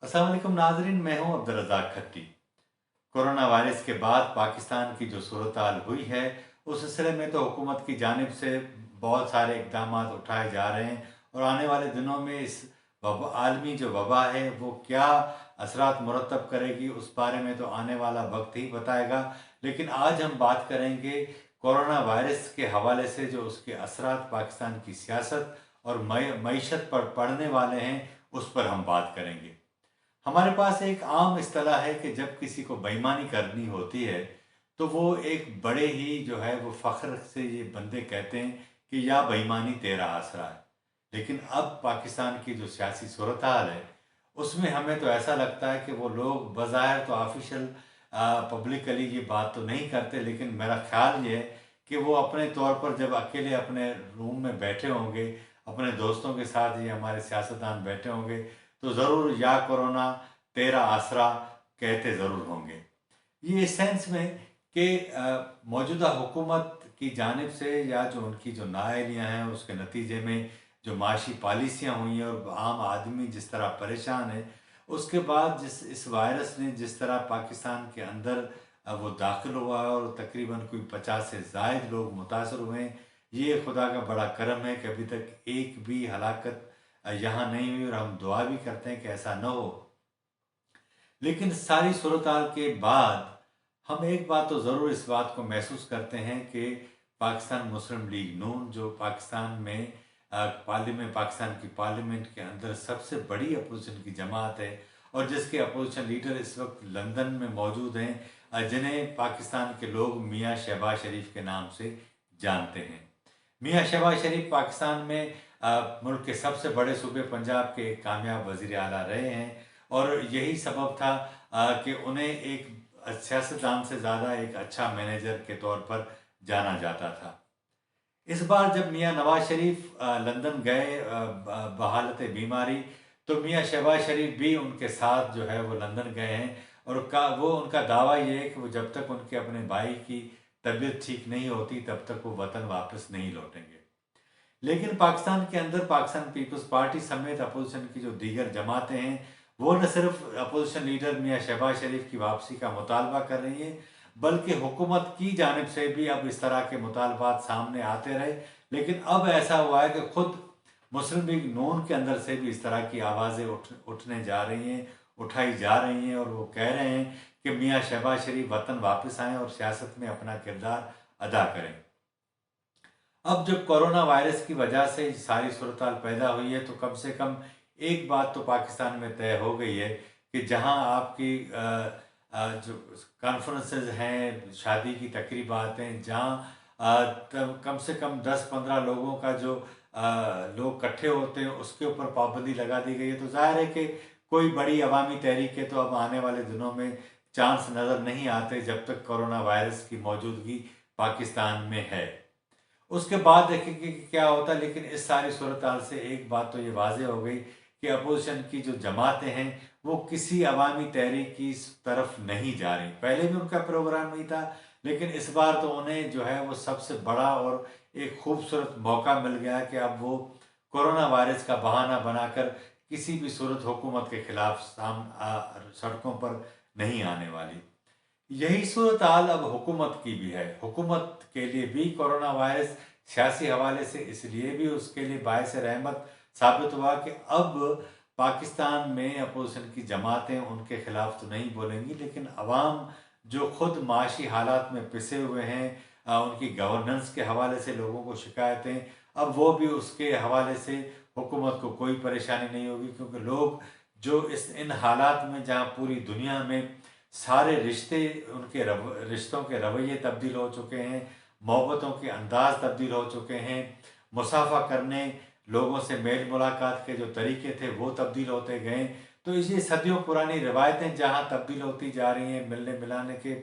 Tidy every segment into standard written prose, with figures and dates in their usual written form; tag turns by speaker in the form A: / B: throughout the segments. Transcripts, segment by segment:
A: अस्सलाम वालेकुम नाजरीन, मैं हूं अब्दुल रज़ाक खट्टी। कोरोना वायरस के बाद पाकिस्तान की जो सूरत हाल हुई है, उस सिलसिले में तो हुकूमत की जानिब से बहुत सारे इकदाम उठाए जा रहे हैं और आने वाले दिनों में इस आलमी जो वबा है वो क्या असरात मुरतब करेगी, उस बारे में तो आने वाला वक्त ही बताएगा। लेकिन आज हम बात करेंगे कोरोना वायरस के हवाले से जो उसके असरात पाकिस्तान की सियासत और मईशत पर पड़ने वाले हैं, उस पर हम बात करेंगे। हमारे पास एक आम इस्तेलाह है कि जब किसी को बेईमानी करनी होती है तो वो एक बड़े ही जो है वो फ़ख्र से ये बंदे कहते हैं कि या बेईमानी तेरा आसरा है। लेकिन अब पाकिस्तान की जो सियासी सूरत हाल है उसमें हमें तो ऐसा लगता है कि वो लोग बज़ाहिर तो ऑफिशियल पब्लिकली ये बात तो नहीं करते, लेकिन मेरा ख्याल ये है कि वो अपने तौर पर जब अकेले अपने रूम में बैठे होंगे, अपने दोस्तों के साथ ये हमारे सियासतदान बैठे होंगे, तो ज़रूर या कोरोना तेरा आसरा कहते ज़रूर होंगे। ये इस सेंस में कि मौजूदा हुकूमत की जानिब से या जो उनकी जो नाअहलियाँ हैं उसके नतीजे में जो माशी पॉलिसियाँ हुई हैं और आम आदमी जिस तरह परेशान है, उसके बाद जिस इस वायरस ने जिस तरह पाकिस्तान के अंदर वो दाखिल हुआ है और तकरीबन कोई 50 से ज़ायद लोग मुतासर हुए हैं। ये खुदा का बड़ा करम है कि अभी तक एक भी हलाकत यहाँ नहीं हुई और हम दुआ भी करते हैं कि ऐसा न हो। लेकिन सारी सूरत हाल के बाद हम एक बात तो ज़रूर इस बात को महसूस करते हैं कि पाकिस्तान मुस्लिम लीग नून जो पाकिस्तान में पार्लियामेंट पाकिस्तान की पार्लियामेंट के अंदर सबसे बड़ी अपोजिशन की जमात है और जिसके अपोजिशन लीडर इस वक्त लंदन में मौजूद हैं, जिन्हें पाकिस्तान के लोग मियाँ शहबाज शरीफ के नाम से जानते हैं। मियाँ शहबाज शरीफ पाकिस्तान में मुल्क के सबसे बड़े सूबे पंजाब के एक कामयाब वज़ीर आला रहे हैं और यही सबब था कि उन्हें एक सियासतदान से ज़्यादा एक अच्छा मैनेजर के तौर पर जाना जाता था। इस बार जब मियाँ नवाज शरीफ लंदन गए बहालत बीमारी, तो मियाँ शहबाज शरीफ भी उनके साथ जो है वो लंदन गए हैं और वो उनका दावा ये है कि वो जब तक उनके अपने भाई की तबीयत ठीक नहीं होती तब तक वो वतन वापस नहीं लौटेंगे। लेकिन पाकिस्तान के अंदर पाकिस्तान पीपल्स पार्टी समेत अपोजिशन की जो दीगर जमातें हैं, वो न सिर्फ अपोजिशन लीडर मियाँ शहबाज शरीफ की वापसी का मुतालबा कर रही हैं, बल्कि हुकूमत की जानिब से भी अब इस तरह के मुतालबात सामने आते रहे। लेकिन अब ऐसा हुआ है कि खुद मुस्लिम लीग नून के अंदर से भी इस तरह की आवाज़ें उठने जा रही हैं, उठाई जा रही हैं और वो कह रहे हैं कि मियाँ शहबाज शरीफ वतन वापस आएँ और सियासत में अपना किरदार अदा करें। अब जब कोरोना वायरस की वजह से सारी सूरत हाल पैदा हुई है, तो कम से कम एक बात तो पाकिस्तान में तय हो गई है कि जहां आपकी जो कॉन्फ्रेंसेस हैं, शादी की तकरीबात हैं, जहां तब कम से कम 10-15 लोगों का जो लोग इकट्ठे होते हैं उसके ऊपर पाबंदी लगा दी गई है। तो जाहिर है कि कोई बड़ी अवामी तहरीकें तो अब आने वाले दिनों में चांस नज़र नहीं आते जब तक कोरोना वायरस की मौजूदगी पाकिस्तान में है। उसके बाद देखेंगे कि क्या होता है, लेकिन इस सारी सूरत हाल से एक बात तो ये वाज़ेह हो गई कि अपोजिशन की जो जमातें हैं वो किसी अवामी तहरीक की तरफ नहीं जा रही। पहले भी उनका प्रोग्राम नहीं था, लेकिन इस बार तो उन्हें जो है वो सबसे बड़ा और एक खूबसूरत मौका मिल गया कि अब वो कोरोना वायरस का बहाना बनाकर किसी भी सूरत हुकूमत के खिलाफ सड़कों पर नहीं आने वाली। यही सूरत हाल अब हुकूमत की भी है। हुकूमत के लिए भी कोरोना वायरस सियासी हवाले से इसलिए भी उसके लिए बायस रहमत साबित हुआ कि अब पाकिस्तान में अपोजिशन की जमातें उनके खिलाफ तो नहीं बोलेंगी, लेकिन अवाम जो खुद माशी हालात में पिसे हुए हैं, उनकी गवर्नेंस के हवाले से लोगों को शिकायतें, अब वो भी उसके हवाले से हुकूमत को कोई परेशानी नहीं होगी, क्योंकि लोग जो इन हालात में जहाँ पूरी दुनिया में सारे रिश्ते उनके रिश्तों के रवैये तब्दील हो चुके हैं, मोहब्बतों के अंदाज तब्दील हो चुके हैं, मुसाफा करने, लोगों से मेल मुलाकात के जो तरीके थे वो तब्दील होते गए। तो ये सदियों पुरानी रिवायतें जहाँ तब्दील होती जा रही हैं, मिलने मिलाने के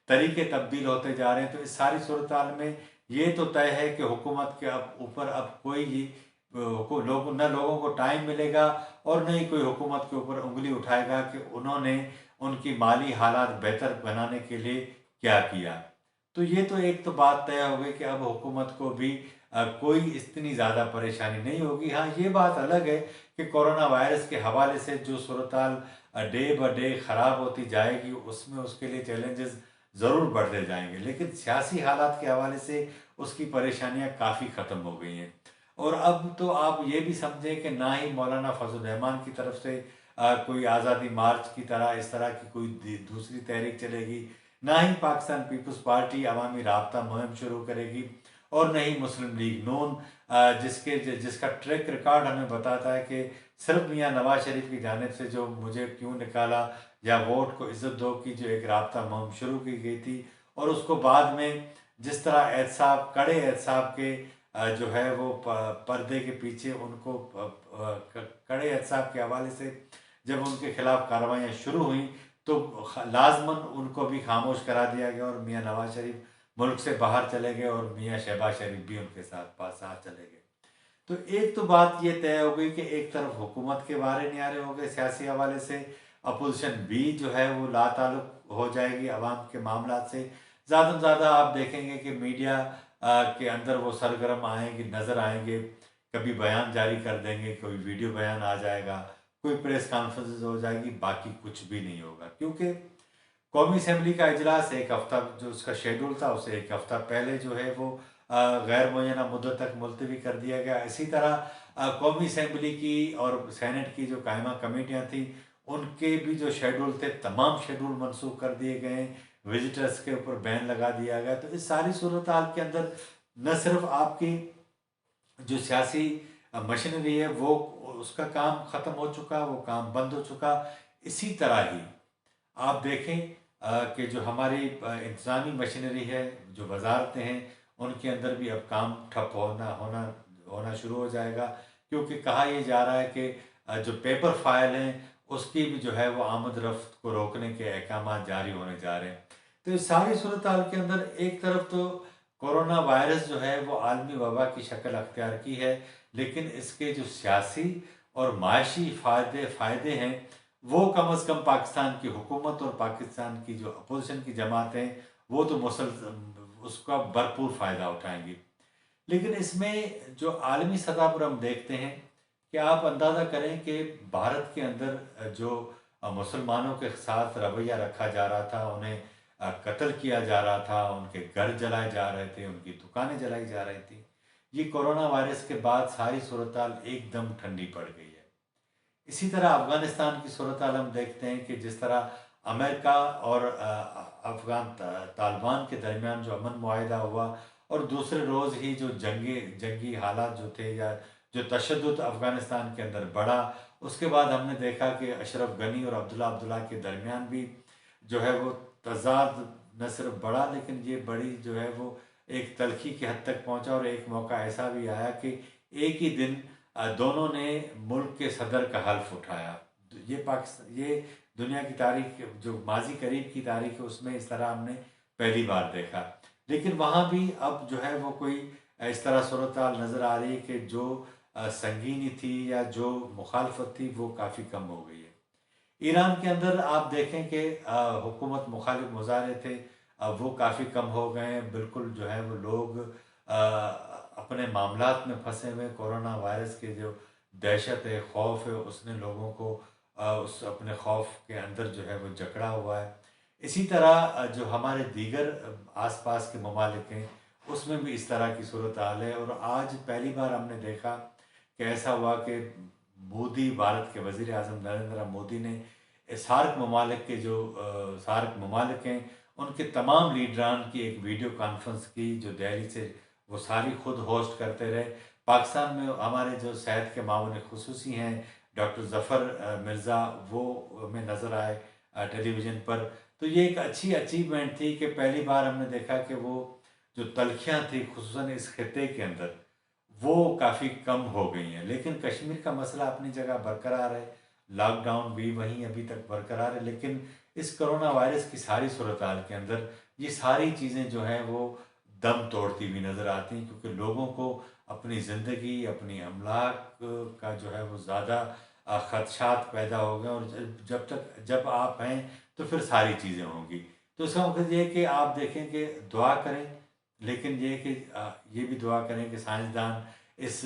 A: तरीके तब्दील होते जा रहे हैं, तो इस सारी सूरत हाल में ये तो तय है कि हुकूमत के अब ऊपर अब कोई लोगों को टाइम मिलेगा और न ही कोई हुकूमत के ऊपर उंगली उठाएगा कि उन्होंने उनकी माली हालात बेहतर बनाने के लिए क्या किया। तो ये तो एक तो बात तय हो गई कि अब हुकूमत को भी कोई इतनी ज़्यादा परेशानी नहीं होगी। हाँ, ये बात अलग है कि कोरोना वायरस के हवाले से जो सूरत-हाल डे ब डे ख़राब होती जाएगी, उसमें उसके लिए चैलेंजेस ज़रूर बढ़ते जाएंगे, लेकिन सियासी हालात के हवाले से उसकी परेशानियाँ काफ़ी ख़त्म हो गई हैं। और अब तो आप ये भी समझें कि ना ही मौलाना फजल रहमान की तरफ से कोई आज़ादी मार्च की तरह इस तरह की कोई दूसरी तहरीक चलेगी, ना ही पाकिस्तान पीपल्स पार्टी अवामी राब्ता मुहिम शुरू करेगी, और न ही मुस्लिम लीग नून, जिसका ट्रैक रिकॉर्ड हमें बताता है कि सिर्फ मियाँ नवाज शरीफ की जानिब से जो मुझे क्यों निकाला या वोट को इज्जत दो की जो एक राब्ता मुहिम शुरू की गई थी, और उसको बाद में जिस तरह एहतसाब कड़े एहतसाब के जो है वो पर्दे के पीछे उनको कड़े एहतसाब के हवाले से जब उनके खिलाफ कार्रवाइयाँ शुरू हुई, तो लाजमन उनको भी खामोश करा दिया गया और मियाँ नवाज शरीफ मुल्क से बाहर चले गए और मियाँ शहबाज शरीफ भी उनके साथ चले गए। तो एक तो बात ये तय हो गई कि एक तरफ हुकूमत के बारे न्यारे हो गए सियासी हवाले से, अपोजिशन भी जो है वो लाताल्लुक हो जाएगी अवाम के मामला से। ज़्यादा से ज़्यादा आप देखेंगे कि मीडिया के अंदर वो सरगर्म आएंगे, नज़र आएंगे, कभी बयान जारी कर देंगे, कोई वीडियो बयान आ जाएगा, कोई प्रेस कॉन्फ्रेंस हो जाएगी, बाकी कुछ भी नहीं होगा। क्योंकि कौमी असम्बली का इजलास एक हफ़्ता जो उसका शेड्यूल था उसे एक हफ़्ता पहले जो है वो गैर मुय्यना मुद्दत तक मुलतवी कर दिया गया। इसी तरह कौमी असम्बली की और सेनेट की जो कायमा कमेटियाँ थी उनके भी जो शेड्यूल थे तमाम शेड्यूल मनसूख कर दिए गए, विजिटर्स के ऊपर बैन लगा दिया गया। तो इस सारी सूरत हाल के अंदर न सिर्फ आपकी जो सियासी मशीनरी है वो उसका काम ख़त्म हो चुका, वो काम बंद हो चुका। इसी तरह ही आप देखें कि जो हमारी इंतज़ामी मशीनरी है, जो वजारतें हैं, उनके अंदर भी अब काम ठप होना होना होना शुरू हो जाएगा। क्योंकि कहा यह जा रहा है कि जो पेपर फाइल हैं उसकी भी जो है वो आमद रफ्त को रोकने के अहकाम जारी होने जा रहे हैं। तो इस सारी सूरत हाल के अंदर एक तरफ तो कोरोना वायरस जो है वो आलमी वबा की शक्ल अख्तियार की है, लेकिन इसके जो सियासी और माशी फ़ायदे हैं वो कम अज़ कम पाकिस्तान की हुकूमत और पाकिस्तान की जो अपोजिशन की जमात हैं वो तो उसका भरपूर फ़ायदा उठाएंगी। लेकिन इसमें जो आलमी सतह पर हम देखते हैं कि आप अंदाज़ा करें कि भारत के अंदर जो मुसलमानों के साथ रवैया रखा जा रहा था, उन्हें कत्ल किया जा रहा था, उनके घर जलाए जा रहे थे, उनकी दुकानें जलाई जा रही थी, ये कोरोना वायरस के बाद सारी सूरत हाल एकदम ठंडी पड़ गई है। इसी तरह अफ़गानिस्तान की सूरत हाल हम देखते हैं कि जिस तरह अमेरिका और अफ़गान तालिबान के दरमियान जो अमन मुआहिदा हुआ, और दूसरे रोज़ ही जो जंगी हालात जो थे या जो तशद्दुद अफ़गानिस्तान के अंदर बढ़ा, उसके बाद हमने देखा कि अशरफ गनी और अब्दुल्ला अब्दुल्ला के दरमियान भी जो है वो तज़ाद न सिर्फ बढ़ा, लेकिन ये बड़ी जो है वो एक तलखी की हद तक पहुंचा। और एक मौका ऐसा भी आया कि एक ही दिन दोनों ने मुल्क के सदर का हल्फ उठाया। ये पाकिस्तान, ये दुनिया की तारीख जो माजी करीब की तारीख है उसमें इस तरह हमने पहली बार देखा। लेकिन वहाँ भी अब जो है वो कोई इस तरह सूरत हाल नज़र आ रही है कि जो संगीनी थी या जो मुखालफत थी वो काफ़ी कम हो गई है। ईरान के अंदर आप देखें कि हुकूमत मुखालिफ मुजाहरे थे, अब वो काफ़ी कम हो गए हैं। बिल्कुल जो है वो लोग अपने मामलात में फंसे हुए, कोरोना वायरस के जो दहशत है, खौफ है, उसने लोगों को उस अपने खौफ के अंदर जो है वो जकड़ा हुआ है। इसी तरह जो हमारे दीगर आसपास के ममालिक हैं उसमें भी इस तरह की सूरत हाल है। और आज पहली बार हमने देखा कि ऐसा हुआ कि मोदी, भारत के वज़ीर आज़म नरेंद्र मोदी ने सार्क ममालिक के जो सार्क ममालिक हैं उनके तमाम लीडरान की एक वीडियो कॉन्फ्रेंस की, जो दिल्ली से वो सारी खुद होस्ट करते रहे। पाकिस्तान में हमारे जो सेहत के मामले खुसूसी हैं डॉक्टर ज़फ़र मिर्ज़ा, वो हमें नज़र आए टेलीविज़न पर। तो ये एक अच्छी अचीवमेंट थी कि पहली बार हमने देखा कि वो जो तलखियाँ थी खुसूसन इस खित्ते के अंदर वो काफ़ी कम हो गई हैं। लेकिन कश्मीर का मसला अपनी जगह बरकरार है, लॉकडाउन भी वहीं अभी तक बरकरार है। लेकिन इस कोरोना वायरस की सारी सूरत हाल के अंदर ये सारी चीज़ें जो हैं वो दम तोड़ती हुई नज़र आती हैं, क्योंकि लोगों को अपनी ज़िंदगी, अपनी अमलाक का जो है वो ज़्यादा खदशात पैदा हो गए। और जब आप हैं तो फिर सारी चीज़ें होंगी। तो इसका मतलब ये है कि आप देखें कि दुआ करें लेकिन ये कि ये भी दुआ करें कि साइंसदान इस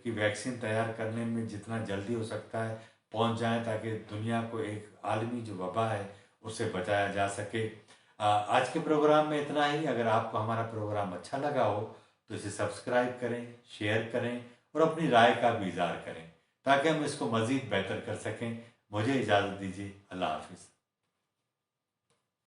A: की वैक्सीन तैयार करने में जितना जल्दी हो सकता है पहुंच जाएं, ताकि दुनिया को एक आलमी जो वबा है उससे बचाया जा सके। आज के प्रोग्राम में इतना ही। अगर आपको हमारा प्रोग्राम अच्छा लगा हो तो इसे सब्सक्राइब करें, शेयर करें और अपनी राय का भी इज़हार करें, ताकि हम इसको मज़ीद बेहतर कर सकें। मुझे इजाज़त दीजिए। अल्लाह हाफिज़।